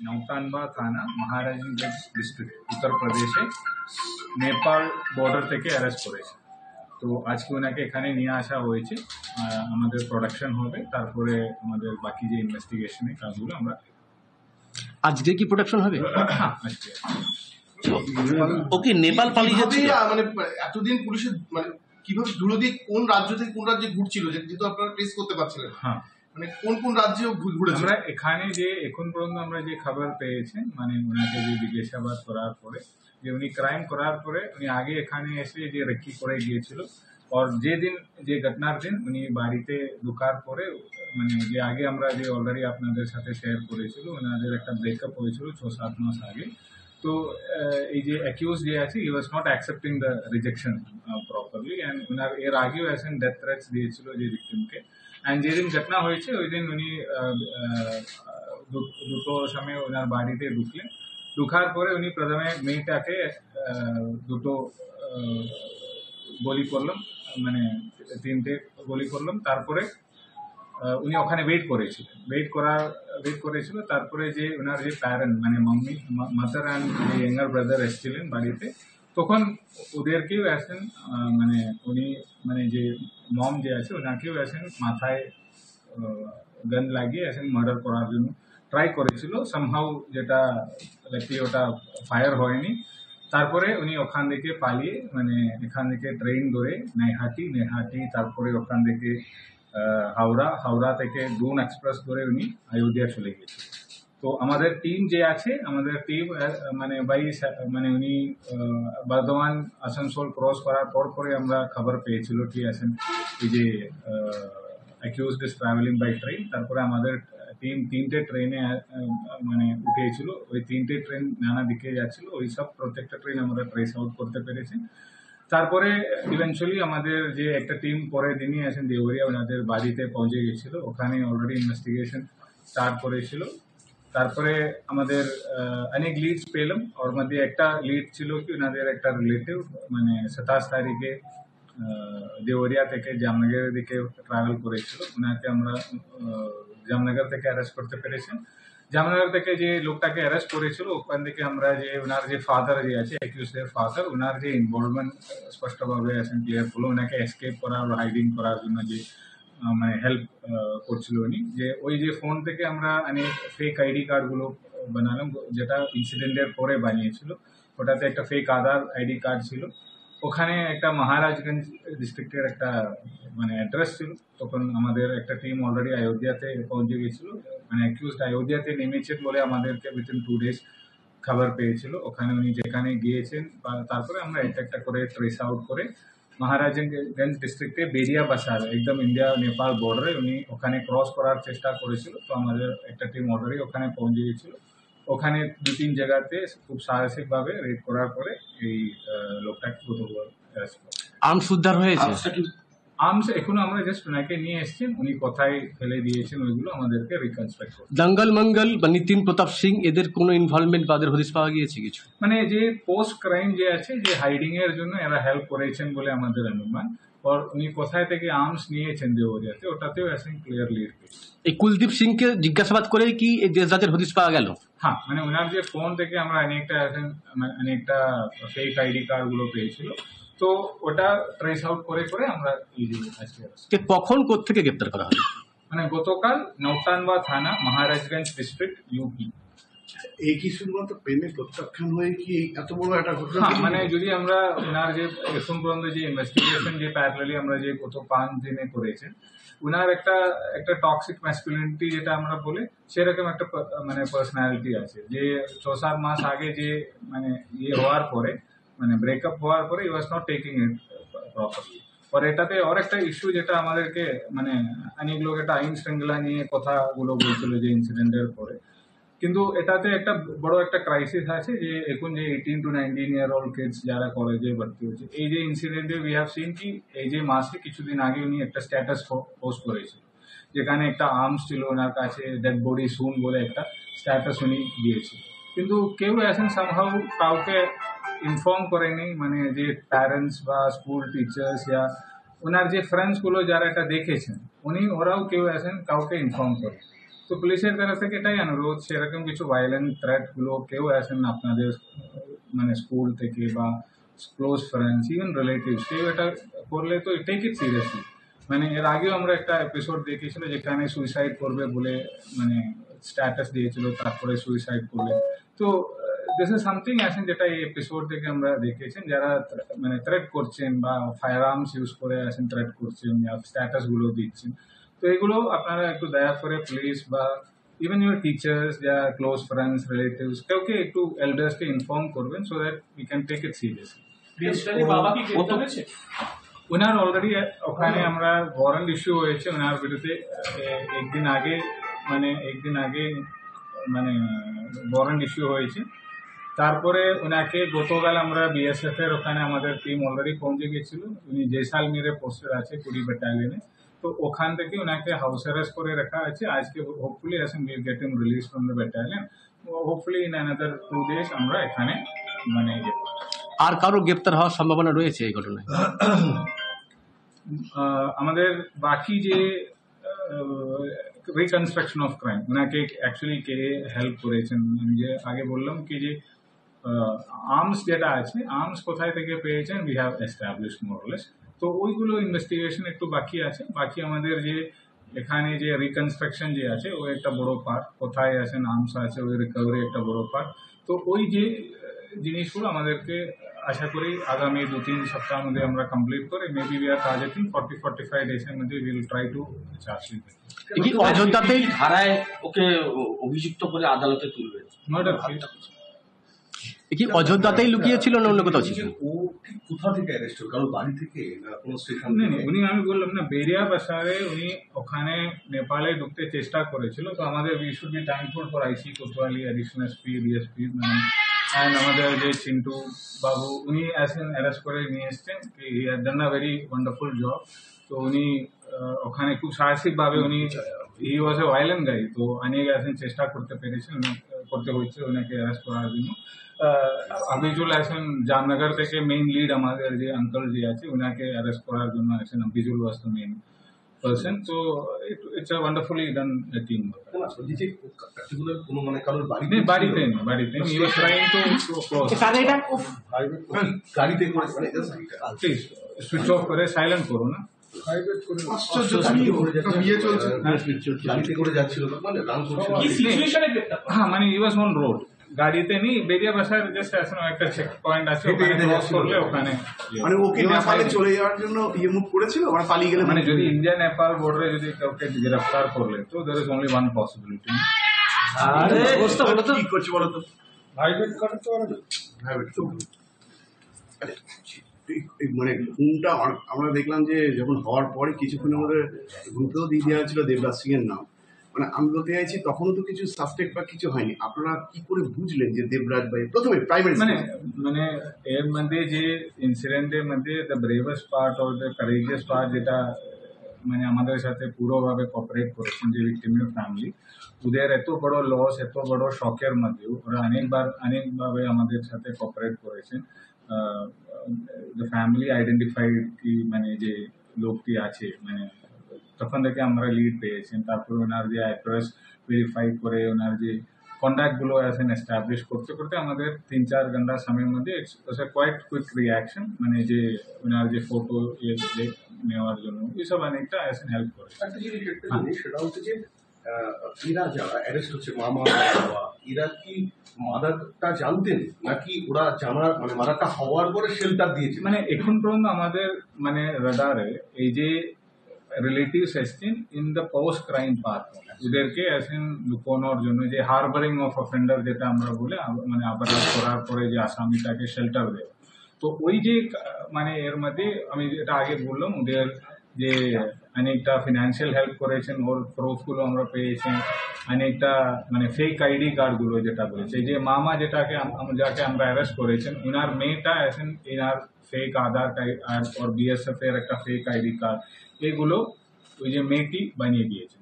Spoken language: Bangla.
নৌতানবা থানা, মহারাজগঞ্জ ডিস্ট্রিক্ট, উত্তর প্রদেশে নেপাল বর্ডার থেকে অ্যারেস্ট করেছে। তো আজকে ওনাকে এখানে নিয়ে আসা হয়েছে, আমাদের প্রোডাকশন হবে, তারপরে আমাদের বাকি যে ইনভেস্টিগেশনের কাজগুলো আমরা। আজকে কি প্রোডাকশন হবে? হ্যাঁ, আজকে। ওকে নেপাল পালিয়ে যাচ্ছে, মানে এতদিন পুলিশের মানে কিভাবে ধুলো দিয়ে কোন রাজ্য থেকে কোন রাজ্যে ঘুরছিল, যেহেতু আপনারা ট্রেস করতে পারছিলেন? হ্যাঁ, মানে কোন কোন রাজ্যে ঘুরেছে? আমরা এখানে যে এখন পর্যন্ত আমরা যে খবর পেয়েছি, মানে ওনাকে যে জিজ্ঞাসাবাদ করার পরে যে উনি ক্রাইম করার পরে উনি আগে এখানে এসে যে রেকি করে গিয়েছিল, আর যে ঘটনার দিন উনি বাড়িতে ঢোকার পরে মানে যে আগে আমরা যে অলরেডি আপনাদের সাথে শেয়ার করেছিল, ওনাদের একটা ব্রেকআপ হয়েছিল 6-7 মাস আগে। তো এই যে অ্যাকিউজ যে আছে, he was not accepting the rejection properly, and ওনার এর আগেও এসেন ডেথ থ্রেটস দিয়েছিল যে ভিক্টিমকে। অ্যান্ড যেদিন ঘটনা হয়েছে ওই দিন উনি দুটোর সময় ওনার বাড়িতে ঢুকলেন। ঢুকার পরে উনি প্রথমে মেয়েটাকে দুটো গুলি করলাম, মানে 3টে গুলি করলাম। তারপরে উনি ওখানে ওয়েট করেছিল। তারপরে যে ওনার যে প্যারেন্ট মানে মাদার অ্যান্ড যে ইয়াঙ্গার ব্রাদার এসেছিলেন বাড়িতে, তখন ওদেরকেও আসেন, মানে উনি মানে যে মম যে আছে ওনাকেও আসেন মাথায় গান লাগিয়ে আসেন মার্ডার করার জন্য ট্রাই করেছিল। সামহাউ যেটা লাকি ওটা ফায়ার হয়নি। তারপরে উনি ওখান থেকে পালিয়ে মানে এখান থেকে ট্রেন ধরে নেহাটি, তারপরে ওখান থেকে হাওড়া থেকে ড্রোন এক্সপ্রেস ধরে উনি অযোধ্যা চলে গেছে। তো আমাদের টিম যে আছে, আমাদের টিম মানে উনি বর্ধমান আসানসোল ক্রস করার পরে আমরা খবর পেয়েছিল ঠিক আছেন এই যে accused is travelling by train. তারপরে আমাদের টিম 3টে ট্রেনে মানে উঠেছিল। ওই 3টে ট্রেন নানা দিকে যাচ্ছিল, ওই সব প্রত্যেকটা ট্রেন আমরা ট্রেস আউট করতে পেরেছি। তারপরে ইভেন্চুয়ালি আমাদের যে একটা টিম পরের দিনই আসেন দেওরিয়া, ওনাদের বাড়িতে পৌঁছে গেছিল, ওখানে অলরেডি ইনভেস্টিগেশন স্টার্ট করেছিল। তারপরে আমাদের অনেক লিডস পেলাম, ওর মধ্যে একটা লিড ছিল কি ওনাদের একটা রিলেটিভ মানে 27 তারিখে দেওরিয়া থেকে জামনগরের দিকে ট্রাভেল করেছিল, ওনাকে আমরা জামনগর থেকে অ্যারেস্ট করতে পেরেছি। জামনগর থেকে যে লোকটাকে অ্যারেস্ট করেছিল ওখান থেকে আমরা যে ওনার যে ফাদার যে আছে অ্যাকিউজডের ফাদার, ওনার যে ইনভলভমেন্ট স্পষ্টভাবে আসেন ক্লিয়ার হলো। ওনাকে এসকেপ করার হাইডিং করার জন্য যে মানে হেল্প করছিল উনি, যে ওই যে ফোন থেকে আমরা অনেক ফেক আইডি কার্ডগুলো বানালাম, যেটা ইনসিডেন্টের পরে বানিয়েছিল। ওটাতে একটা ফেক আধার আইডি কার্ড ছিল, ওখানে একটা মহারাজগঞ্জ ডিস্ট্রিক্টের একটা মানে অ্যাড্রেস ছিল। তখন আমাদের একটা টিম অলরেডি অযোধ্যাতে পৌঁছে গেছিল, মানে অ্যাকিউজড অযোধ্যাতে নেমেছেন বলে আমাদেরকে উইথিন 2 days খবর পেয়েছিল। ওখানে উনি যেখানে গিয়েছেন তারপরে আমরা একটা করে ট্রেস আউট করে মহারাজগঞ্জ ডিস্ট্রিক্টে বেরিয়া বাসার একদম ইন্ডিয়া নেপাল বর্ডারে উনি ওখানে ক্রস করার চেষ্টা করেছিল। তো আমাদের একটা টিম অলরেডি ওখানে পৌঁছে গেছিল। ওখানে 2-3 জায়গাতে খুব সাহসিকভাবে রেড করার পরে এই লোকটাকে গতকাল অ্যারেস্ট করে। আর্মস উদ্ধার হয়েছে? আর্মস এখনো আমরা জাস্ট ওনাকে নিয়ে এসেছেন, উনি কোথায় ফেলে দিয়েছেন ওইগুলো আমাদেরকে রিকনস্ট্রাক্ট করতে। দঙ্গল মঙ্গল বা নিতিন প্রতাপ সিং এদের কোনো ইনভলভমেন্ট বা এদের হদিশ পাওয়া গিয়েছে কিছু? মানে যে পোস্ট ক্রাইম যে আছে যে হাইডিং এর জন্য এরা হেল্প করেছেন বলে আমাদের অনুমান, আর উনি কোথায় থেকে আর্মস নিয়েছেন দেওরিয়াতে ওটাতেও আসেন ক্লিয়ারলি। এই কুলদীপ সিংকে জিজ্ঞাসাবাদ করে কি এই দেশরাজের হদিশ পাওয়া গেল? হ্যাঁ, মানে ওনার যে ফোন থেকে আমরা অনেকটা ফেক আইডি কার্ড গুলো পেয়েছিল, তো ওটা ট্রেস আউট করে আমরা কখন কোত্থেকে গ্রেপ্তার করা হবে? মানে গতকাল নৌতানবা থানা, মহারাজগঞ্জ ডিস্ট্রিক্ট, ইউপি। এই কি শুধুমাত্র প্রেমে প্রত্যাখ্যান হয়ে কি এত বড় একটা ঘটনা? মানে যদি আমরা ওনার যে এখন পর্যন্ত যে ইনভেস্টিগেশন যে প্যারালালি আমরা যে গত 5 দিনে করেছেন, ওনার একটা টক্সিক ম্যাসকুলিনিটি যেটা আমরা বলে সেরকম একটা মানে পার্সোনালিটি আছে, যে 6-7 মাস আগে যে মানে হওয়ার পরে মানে ব্রেকআপ হওয়ার পরে he was not taking it properly. আর এটাতে আর একটা ইস্যু যেটা আমাদেরকে মানে অনেক লোক একটা আইন শৃঙ্খলা নিয়ে কথাগুলো বলছিল যে ইনসিডেন্টের পরে, কিন্তু এটাতে একটা বড় একটা ক্রাইসিস আছে যে এখন যে 18 to 19 year old কিডস যারা কলেজে ভর্তি হচ্ছে, এই যে ইনসিডেন্টে উই হ্যাভ সিন কি এই যে মাসে কিছুদিন আগে উনি একটা স্ট্যাটাস পোস্ট করেছিল, যেখানে একটা আর্মস ছিল ওনার কাছে, ডেড বডি সুন বলে একটা স্ট্যাটাস উনি দিয়েছিল। কিন্তু কেউ এখন সামহাউ কাউকে ইনফর্ম করেনি, মানে যে প্যারেন্টস বা স্কুল টিচার্স या ওনার যে ফ্রেন্ডস গুলো যারা এটা দেখেছেন ওরাও কেউ এখন কাউকে ইনফর্ম করে। তো পুলিশের তরফ থেকে এটাই অনুরোধ, সেরকম কিছু ভায়োলেন্ট থ্রেটগুলো কেউ আসেন না আপনাদের মানে স্কুল থেকে বা ক্লোজ ফ্রেন্ডস ইভেন রিলেটিভস কেউ এটা করলে তো টেক ইট সিরিয়াসলি। মানে এর আগেও আমরা একটা এপিসোড দেখেছিল যেখানে সুইসাইড করবে বলে মানে স্ট্যাটাস দিয়েছিল, তারপরে সুইসাইড করলে। তো দিস ইজ সামথিং আসেন যেটা এই এপিসোড থেকে আমরা দেখেছেন, যারা মানে থ্রেট করছেন বা ফায়ার আর্মস ইউজ করে আসেন থ্রেট করছেন বা স্ট্যাটাসগুলো দিচ্ছেন। তো এগুলো আপনারা একটু দয়া করে পুলিশ বা ইভেন ইউর টিচার্স যা ক্লোজ ফ্রেন্ডস রিলেটিভস কাউকে একটু এল্ডার্সকে ইনফর্ম করবেন so that we can take it seriously. ওনার অলরেডি ওখানে আমরা ওয়ারেন্ট ইস্যু হয়েছে ওনার বিরুদ্ধে একদিন আগে মানে ওয়ারেন্ট ইস্যু হয়েছে। তারপরে ওনাকে গতকাল আমরা বিএসএফ এর ওখানে আমাদের টিম অলরেডি পৌঁছে গেছিল, উনি জয়সালমীরে পোস্টেড আছে 20 ব্যাটালিয়নে। তো ওখান থেকে ওনাকে হাউস অ্যারেস্ট করে রাখা আছে। আজকে হোপফুলি আসেন will get him release from the battalion. Hopefully in another 2 days আমরা এখানে মানে আর কারো গ্রেপ্তার হওয়ার সম্ভাবনা রয়েছে এই ঘটনায়? আমাদের বাকি যে রিকনস্ট্রাকশন অফ ক্রাইম ওনাকে অ্যাকচুয়ালি কে হেল্প করেছেন, আমি যে আগে বললাম কি যে আর্মস যেটা আছে আর্মস কোথায় থেকে পেয়েছেন উই হ্যাভ এস্টাবলিশ মোরলেস। তো ওইগুলো ইনভেস্টিগেশন একটু বাকি আছে। বাকি আমাদের যে এখানে যে রিকনস্ট্রাকশন যে আছে ও একটা বড় পার্ট, কোথায় আছেন আর্মস আছে ওই রিকভারি একটা বড় পার্ট। তো ওই যে জিনিসগুলো আমাদেরকে আশা করি আগামী 2-3 সপ্তাহের মধ্যে আমরা কমপ্লিট করে মেবি উই আর টার্গেটিং 40-45 ডেজের মধ্যে উইল ট্রাই টু চার্জশিট। কি অযোধ্যাতেই ধারায় ওকে অভিযুক্ত করে আদালতে তুলবে? নট কি অযোধ্যাতেই লুকিয়েছিল না অন্য কোথাও ছিল? ও ঠিক কোথা থেকে অ্যারেস্ট হলো, কারো বাড়ি থেকে না কোনো স্টেশন নেই থেকে? উনি আমি বললাম না বেরিয়া বাসারে উনি ওখানে নেপালে ঢুকতে চেষ্টা করেছিল। তো আমাদের we should be thankful for IC Kotwali, additional SP, DSP and আমাদের যে চিন্টু বাবু উনি আসেন অ্যারেস্ট করে নিয়ে এসছেন। He has done a very wonderful job. তো উনি ওখানে খুব সাহসিকভাবে উনি হি ওয়াজ এ ভায়োলেন্ট গাই, তো অনেক আসেন চেষ্টা করতে পেরেছেন, করতে হয়েছে ওনাকে অ্যারেস্ট করার জন্য। আবিজুল আসেন জামনগর থেকে মেইন লিড আমাদের যে আঙ্কল যে আছে ওনাকে অ্যারেস্ট করার জন্য আসেন। আবিজুল ওয়াজ দ্য মেইন পার্সন। তো it's a wonderfully done team. যে পার্টিকুলার কোনো মানে কারোর বাড়িতে নেই হি ওয়াজ ট্রাইং টু ক্লোজ। গাড়িতে করে মানে প্লিজ সুইচ অফ করে সাইলেন্ট করো না। আশ্চর্য বিয়ে চলছে গাড়িতে করে যাচ্ছিল মানে রান করছিল। হ্যাঁ মানে হি ওয়াজ অন রোড, গাড়িতে নেই বেরিয়া বাসার জাস্ট আসলে একটা চেক পয়েন্ট আছে ওখানে ক্রস করলে ওখানে মানে ওকে নেপালে চলে যাওয়ার জন্য মুভ করেছিল মানে পালিয়ে গেলে মানে যদি ইন্ডিয়া নেপাল বর্ডারে যদি কাউকে গ্রেফতার করলে তো there is only one possibility. আরে অবস্থা বলো তো কি করছে বলো তো প্রাইভেট কার তো মানে খুনটা আমরা দেখলাম যে যখন হওয়ার পরে কিছুক্ষণের মধ্যে গ্রুপেও দিয়ে দেওয়া হয়েছিল দেবরাজ সিং এর নাম। মানে আমি বলতে চাইছি তখনও তো কিছু সাসপেক্ট বা কিছু হয়নি, আপনারা কি করে বুঝলেন যে দেবরাজ ভাই প্রথমে প্রাইমারি মানে এর মধ্যে যে ইনসিডেন্টের মধ্যে the bravest part or the courageous part যেটা মানে আমাদের সাথে পুরোভাবে কোঅপারেট করেছেন যে ভিক্টিমের ফ্যামিলি, ওদের এত বড় লস এত বড় শকের মধ্যেও ওরা অনেকভাবে আমাদের সাথে কোঅপারেট করেছেন। দ্য ফ্যামিলি আইডেন্টিফাইড কি মানে যে লোকটি আছে মানে তখন থেকে আমরা লিড পেয়েছেন। তারপরে ওনার যে অ্যাড্রেস ভেরিফাই করে ওনার যে কন্ট্যাক্টগুলো আছেন এস্টাবলিশ করতে করতে আমাদের 3-4 ঘন্টা সময়ের মধ্যে কোয়াইট কুইক রিয়াকশন মানে যে ওনার যে ফটো নেওয়ার জন্য এইসব অনেকটা আসেন হেল্প করে। একটা জিনিস একটু জানি সেটা হচ্ছে যে এরা যারা অ্যারেস্ট হচ্ছে মামা বাবা এরা কি মাদারটা জানতেন নাকি ওরা জানার মানে মাদারটা হওয়ার পরে শেল্টার দিয়েছে? মানে এখন পর্যন্ত আমাদের মানে রাডারে এই যে রিলেটিভস এসছেন in the post crime part ওদেরকে আসেন লুকোনোর জন্য যে হারবারিং অফ অফেন্ডার যেটা আমরা বলে মানে অপরাধ করার পরে যে আসামিটাকে শেল্টার দেওয়া। তো ওই যে মানে এর মধ্যে আমি যেটা আগে বললাম ওদের যে অনেকটা ফিনান্সিয়াল হেল্প করেছেন, ওর প্রুফগুলো আমরা পেয়েছি, অনেকটা মানে ফেক আইডি কার্ডগুলো যেটা বলেছে এই যে মামা যাকে আমরা অ্যারেস্ট করেছেন ওনার মেয়েটা আছেন এনার ফেক আধার কার্ড আর বিএসএফ এর একটা ফেক আইডি কার্ড এগুলো ওই যে মেয়েটি বানিয়ে দিয়েছে।